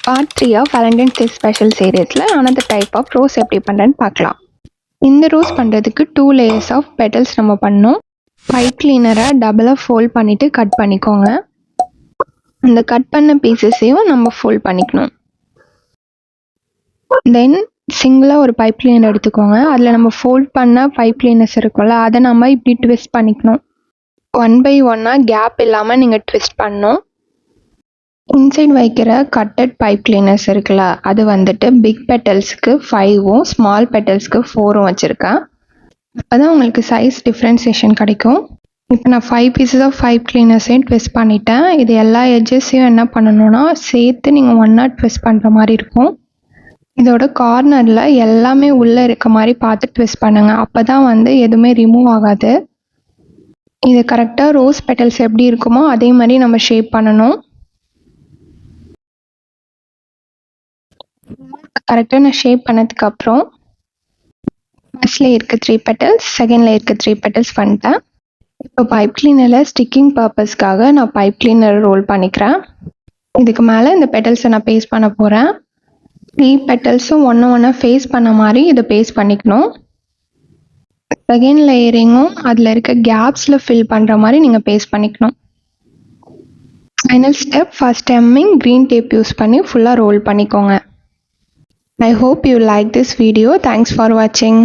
Part 3 of Valentine's day special சீரீஸில் another type of rose எப்படி பண்ணுறேன்னு பார்க்கலாம். இந்த ரோஸ் பண்ணுறதுக்கு 2 லேயர்ஸ் ஆஃப் பெட்டல்ஸ் நம்ம பண்ணோம். பைப் கிளீனரை டபுளாக ஃபோல்ட் பண்ணிவிட்டு கட் பண்ணிக்கோங்க. அந்த கட் பண்ண பீசஸையும் நம்ம ஃபோல்ட் பண்ணிக்கணும். தென் சிங்கிளாக ஒரு பைப் கிளீனர் எடுத்துக்கோங்க. அதில் நம்ம ஃபோல்ட் பண்ண பைப் கிளீனர்ஸ் இருக்கும்ல, அதை நம்ம இப்படி ட்விஸ்ட் பண்ணிக்கணும். 1 by 1 கேப் இல்லாமல் நீங்கள் ட்விஸ்ட் பண்ணணும். இன்சைட் வைக்கிற கட்டட் பைப் கிளீனர்ஸ் இருக்குல்ல, அது வந்துட்டு பிக் பெட்டல்ஸ்க்கு 5ம் ஸ்மால் பெட்டல்ஸ்க்கு 4ம் வச்சுருக்கேன். அப்போ தான் உங்களுக்கு சைஸ் டிஃப்ரென்சியேஷன் கிடைக்கும். இப்போ நான் 5 பீசஸ் ஆஃப் பைப் கிளீனர்ஸையும் ட்விஸ்ட் பண்ணிட்டேன். இது எல்லா எட்ஜஸையும் என்ன பண்ணணும்னா சேர்த்து நீங்கள் ஒன்றா ட்விஸ்ட் பண்ணுற மாதிரி இருக்கும். இதோட கார்னரில் எல்லாமே உள்ளே இருக்க மாதிரி பார்த்து ட்விஸ்ட் பண்ணுங்கள். அப்போ தான் வந்து எதுவுமே ரிமூவ் ஆகாது. இது கரெக்டாக ரோஸ் பெட்டல்ஸ் எப்படி இருக்குமோ அதே மாதிரி நம்ம ஷேப் பண்ணணும். கரெக்டாக நான் ஷேப் பண்ணதுக்கப்புறம் ஃபர்ஸ்ட் லேயருக்கு 3 பெட்டல்ஸ், செகண்ட் லேயருக்கு 3 பெட்டல்ஸ் பண்ணிட்டேன். இப்போ பைப் கிளீனரில் ஸ்டிக்கிங் பர்பஸ்க்காக நான் பைப் கிளீனர் ரோல் பண்ணிக்கிறேன். இதுக்கு மேலே இந்த பெட்டல்ஸை நான் பேஸ்ட் பண்ண போகிறேன். 3 பெட்டல்ஸும் ஒன்று ஃபேஸ் பண்ண மாதிரி இதை பேஸ்ட் பண்ணிக்கணும். செகண்ட் லேயரிங்கும் அதில் இருக்க கேப்ஸில் ஃபில் பண்ணுற மாதிரி நீங்கள் பேஸ்ட் பண்ணிக்கணும். Final step, first hemming green tape use பண்ணி ஃபுல்லாக ரோல் பண்ணிக்கோங்க. I hope you like this video. Thanks for watching.